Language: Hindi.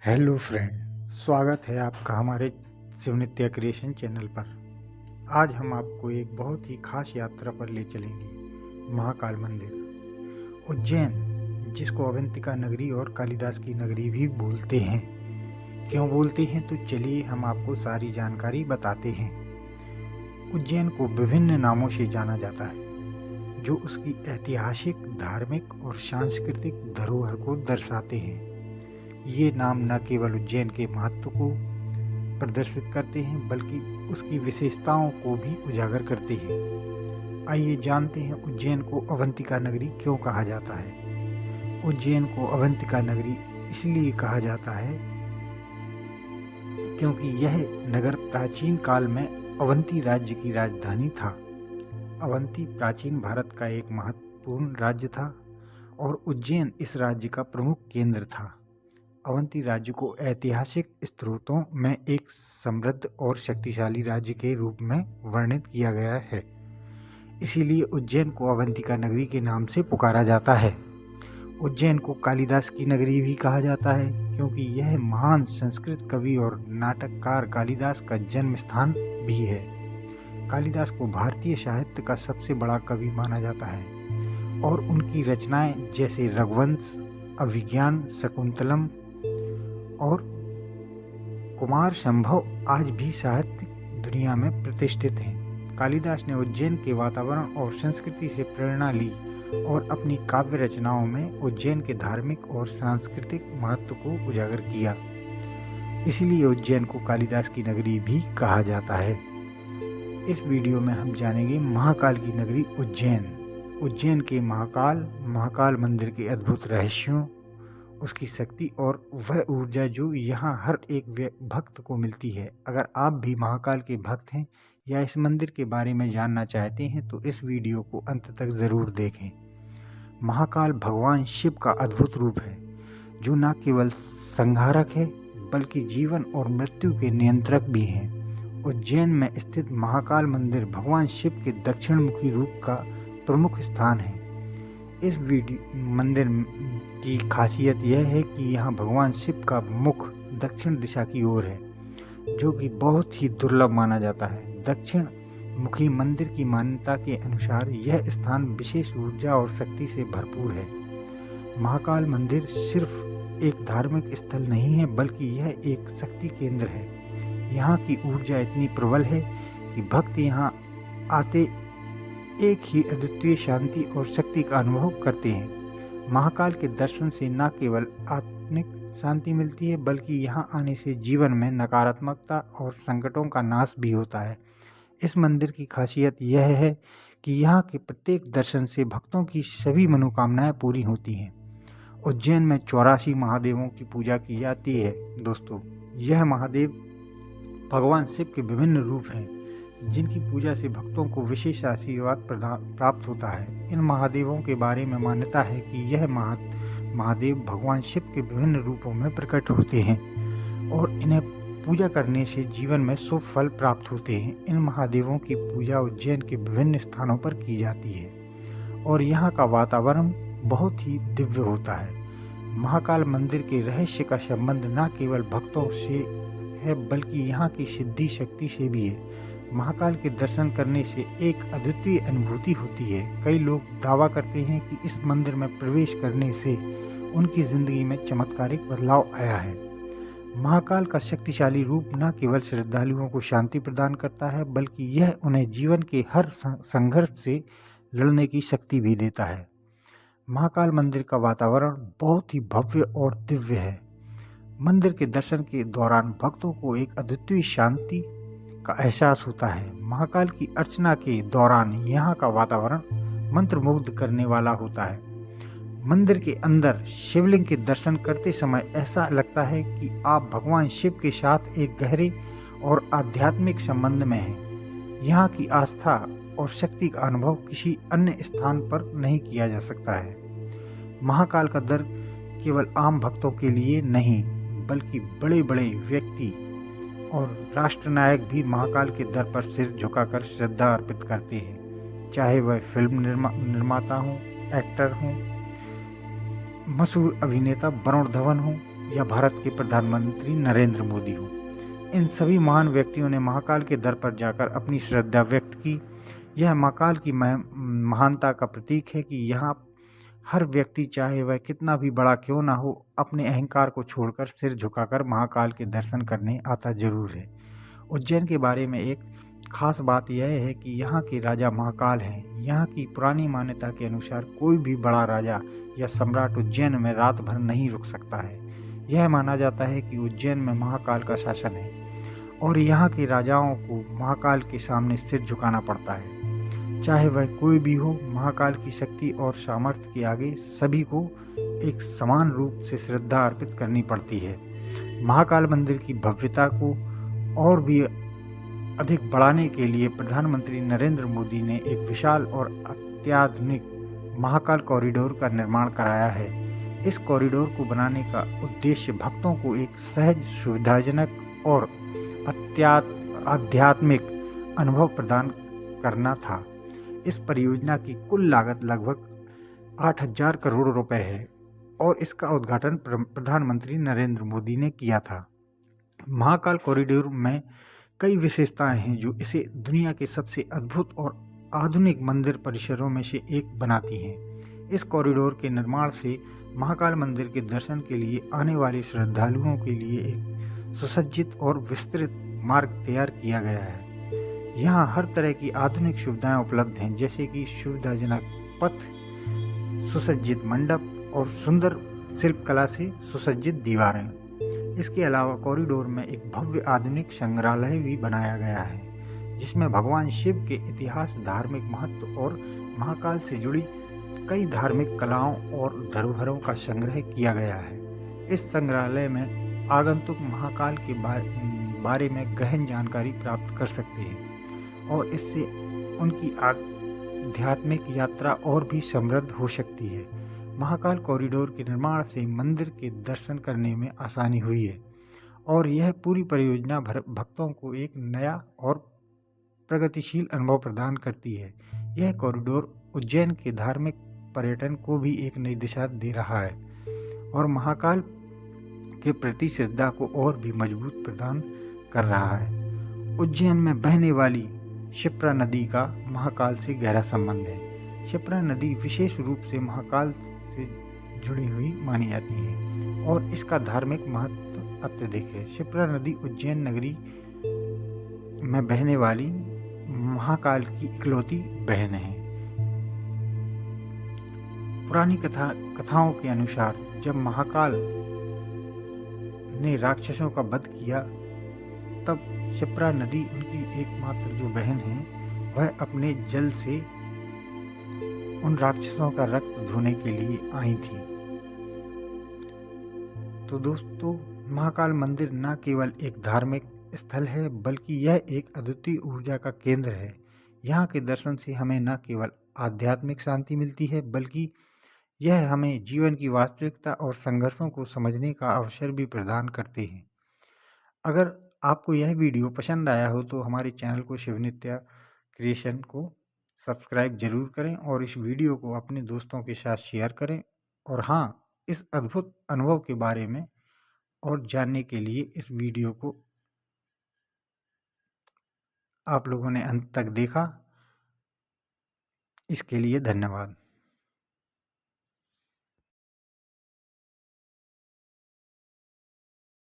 हेलो फ्रेंड, स्वागत है आपका हमारे शिवनित्या क्रिएशन चैनल पर। आज हम आपको एक बहुत ही खास यात्रा पर ले चलेंगे। महाकाल मंदिर उज्जैन, जिसको अवंतिका नगरी और कालिदास की नगरी भी बोलते हैं। क्यों बोलते हैं, तो चलिए हम आपको सारी जानकारी बताते हैं। उज्जैन को विभिन्न नामों से जाना जाता है, जो उसकी ऐतिहासिक, धार्मिक और सांस्कृतिक धरोहर को दर्शाते हैं। ये नाम न केवल उज्जैन के महत्व को प्रदर्शित करते हैं, बल्कि उसकी विशेषताओं को भी उजागर करते हैं। आइए जानते हैं उज्जैन को अवंतिका नगरी क्यों कहा जाता है। उज्जैन को अवंतिका नगरी इसलिए कहा जाता है क्योंकि यह नगर प्राचीन काल में अवंती राज्य की राजधानी था। अवंती प्राचीन भारत का एक महत्वपूर्ण राज्य था और उज्जैन इस राज्य का प्रमुख केंद्र था। अवंती राज्य को ऐतिहासिक स्रोतों में एक समृद्ध और शक्तिशाली राज्य के रूप में वर्णित किया गया है। इसीलिए उज्जैन को अवंतिका नगरी के नाम से पुकारा जाता है। उज्जैन को कालिदास की नगरी भी कहा जाता है, क्योंकि यह महान संस्कृत कवि और नाटककार कालिदास का जन्म स्थान भी है। कालिदास को भारतीय साहित्य का सबसे बड़ा कवि माना जाता है और उनकी रचनाएं जैसे रघुवंश, अभिज्ञान, शकुंतलम और कुमार संभव आज भी साहित्य दुनिया में प्रतिष्ठित हैं। कालिदास ने उज्जैन के वातावरण और संस्कृति से प्रेरणा ली और अपनी काव्य रचनाओं में उज्जैन के धार्मिक और सांस्कृतिक महत्व को उजागर किया। इसलिए उज्जैन को कालिदास की नगरी भी कहा जाता है। इस वीडियो में हम जानेंगे महाकाल की नगरी उज्जैन, उज्जैन के महाकाल मंदिर के अद्भुत रहस्यों, उसकी शक्ति और वह ऊर्जा जो यहाँ हर एक भक्त को मिलती है। अगर आप भी महाकाल के भक्त हैं या इस मंदिर के बारे में जानना चाहते हैं तो इस वीडियो को अंत तक ज़रूर देखें। महाकाल भगवान शिव का अद्भुत रूप है, जो न केवल संहारक है बल्कि जीवन और मृत्यु के नियंत्रक भी हैं। उज्जैन में स्थित महाकाल मंदिर भगवान शिव के दक्षिण मुखी रूप का प्रमुख स्थान है। इस मंदिर की खासियत यह है कि यहाँ भगवान शिव का मुख दक्षिण दिशा की ओर है, जो कि बहुत ही दुर्लभ माना जाता है। दक्षिण मुखी मंदिर की मान्यता के अनुसार यह स्थान विशेष ऊर्जा और शक्ति से भरपूर है। महाकाल मंदिर सिर्फ एक धार्मिक स्थल नहीं है, बल्कि यह एक शक्ति केंद्र है। यहाँ की ऊर्जा इतनी प्रबल है कि भक्त यहाँ आते एक ही अद्वितीय शांति और शक्ति का अनुभव करते हैं। महाकाल के दर्शन से न केवल आत्मिक शांति मिलती है, बल्कि यहाँ आने से जीवन में नकारात्मकता और संकटों का नाश भी होता है। इस मंदिर की खासियत यह है कि यहाँ के प्रत्येक दर्शन से भक्तों की सभी मनोकामनाएं पूरी होती हैं। उज्जैन में 84 महादेवों की पूजा की जाती है। दोस्तों, यह महादेव भगवान शिव के विभिन्न रूप हैं, जिनकी पूजा से भक्तों को विशेष आशीर्वाद प्राप्त होता है। इन महादेवों के बारे में मान्यता है कि यह महादेव भगवान शिव के विभिन्न रूपों में प्रकट होते हैं और इन्हें पूजा करने से जीवन में शुभ फल प्राप्त होते हैं। इन महादेवों की पूजा उज्जैन के विभिन्न स्थानों पर की जाती है और यहाँ का वातावरण बहुत ही दिव्य होता है। महाकाल मंदिर के रहस्य का संबंध न केवल भक्तों से है, बल्कि यहाँ की सिद्धि शक्ति से भी है। महाकाल के दर्शन करने से एक अद्वितीय अनुभूति होती है। कई लोग दावा करते हैं कि इस मंदिर में प्रवेश करने से उनकी जिंदगी में चमत्कारिक बदलाव आया है। महाकाल का शक्तिशाली रूप न केवल श्रद्धालुओं को शांति प्रदान करता है, बल्कि यह उन्हें जीवन के हर संघर्ष से लड़ने की शक्ति भी देता है। महाकाल मंदिर का वातावरण बहुत ही भव्य और दिव्य है। मंदिर के दर्शन के दौरान भक्तों को एक अद्वितीय शांति का एहसास होता है। महाकाल की अर्चना के दौरान यहाँ का वातावरण मंत्रमुग्ध करने वाला होता है। मंदिर के अंदर शिवलिंग के दर्शन करते समय ऐसा लगता है कि आप भगवान शिव के साथ एक गहरे और आध्यात्मिक संबंध में हैं। यहाँ की आस्था और शक्ति का अनुभव किसी अन्य स्थान पर नहीं किया जा सकता है। महाकाल का दर केवल आम भक्तों के लिए नहीं, बल्कि बड़े बड़े व्यक्ति और राष्ट्रनायक भी महाकाल के दर पर सिर झुकाकर श्रद्धा अर्पित करते हैं। चाहे वह फिल्म निर्माता हों, एक्टर हों, मशहूर अभिनेता वरुण धवन हों या भारत के प्रधानमंत्री नरेंद्र मोदी हों। इन सभी महान व्यक्तियों ने महाकाल के दर पर जाकर अपनी श्रद्धा व्यक्त की। यह महाकाल की महानता का प्रतीक है कि यहाँ हर व्यक्ति, चाहे वह कितना भी बड़ा क्यों ना हो, अपने अहंकार को छोड़कर सिर झुकाकर महाकाल के दर्शन करने आता जरूर है। उज्जैन के बारे में एक खास बात यह है कि यहाँ के राजा महाकाल हैं। यहाँ की पुरानी मान्यता के अनुसार कोई भी बड़ा राजा या सम्राट उज्जैन में रात भर नहीं रुक सकता है। यह माना जाता है कि उज्जैन में महाकाल का शासन है और यहाँ के राजाओं को महाकाल के सामने सिर झुकाना पड़ता है। चाहे वह कोई भी हो, महाकाल की शक्ति और सामर्थ्य के आगे सभी को एक समान रूप से श्रद्धा अर्पित करनी पड़ती है। महाकाल मंदिर की भव्यता को और भी अधिक बढ़ाने के लिए प्रधानमंत्री नरेंद्र मोदी ने एक विशाल और अत्याधुनिक महाकाल कॉरिडोर का निर्माण कराया है। इस कॉरिडोर को बनाने का उद्देश्य भक्तों को एक सहज, सुविधाजनक और आध्यात्मिक अनुभव प्रदान करना था। इस परियोजना की कुल लागत लगभग 8,000 करोड़ रुपए है और इसका उद्घाटन प्रधानमंत्री नरेंद्र मोदी ने किया था। महाकाल कॉरिडोर में कई विशेषताएं हैं जो इसे दुनिया के सबसे अद्भुत और आधुनिक मंदिर परिसरों में से एक बनाती हैं। इस कॉरिडोर के निर्माण से महाकाल मंदिर के दर्शन के लिए आने वाले श्रद्धालुओं के लिए एक सुसज्जित और विस्तृत मार्ग तैयार किया गया है। यहाँ हर तरह की आधुनिक सुविधाएं उपलब्ध हैं, जैसे कि सुविधाजनक पथ, सुसज्जित मंडप और सुंदर शिल्पकला से सुसज्जित दीवारें। इसके अलावा कॉरिडोर में एक भव्य आधुनिक संग्रहालय भी बनाया गया है, जिसमें भगवान शिव के इतिहास, धार्मिक महत्व और महाकाल से जुड़ी कई धार्मिक कलाओं और धरोहरों का संग्रह किया गया है। इस संग्रहालय में आगंतुक महाकाल के बारे में गहन जानकारी प्राप्त कर सकते हैं और इससे उनकी आध्यात्मिक यात्रा और भी समृद्ध हो सकती है। महाकाल कॉरिडोर के निर्माण से मंदिर के दर्शन करने में आसानी हुई है और यह पूरी परियोजना भक्तों को एक नया और प्रगतिशील अनुभव प्रदान करती है। यह कॉरिडोर उज्जैन के धार्मिक पर्यटन को भी एक नई दिशा दे रहा है और महाकाल के प्रति श्रद्धा को और भी मजबूत प्रदान कर रहा है। उज्जैन में बहने वाली क्षिप्रा नदी का महाकाल से गहरा संबंध है। क्षिप्रा नदी विशेष रूप से महाकाल से जुड़ी हुई मानी जाती है और इसका धार्मिक महत्व अत्यधिक है। क्षिप्रा नदी उज्जैन नगरी में बहने वाली महाकाल की इकलौती बहन है। पुरानी कथाओं के अनुसार जब महाकाल ने राक्षसों का वध किया, तब क्षिप्रा नदी, उनकी एकमात्र जो बहन है, वह अपने जल से उन राक्षसों का रक्त धोने के लिए आई थी। तो दोस्तों, महाकाल मंदिर न केवल एक धार्मिक स्थल है, बल्कि यह एक अद्वितीय ऊर्जा का केंद्र है। यहाँ के दर्शन से हमें न केवल आध्यात्मिक शांति मिलती है, बल्कि यह हमें जीवन की वास्तविकता और संघर्षों को समझने का अवसर भी प्रदान करते हैं। अगर आपको यह वीडियो पसंद आया हो तो हमारे चैनल को शिवनित्या क्रिएशन को सब्सक्राइब जरूर करें और इस वीडियो को अपने दोस्तों के साथ शेयर करें। और हाँ, इस अद्भुत अनुभव के बारे में और जानने के लिए इस वीडियो को आप लोगों ने अंत तक देखा, इसके लिए धन्यवाद।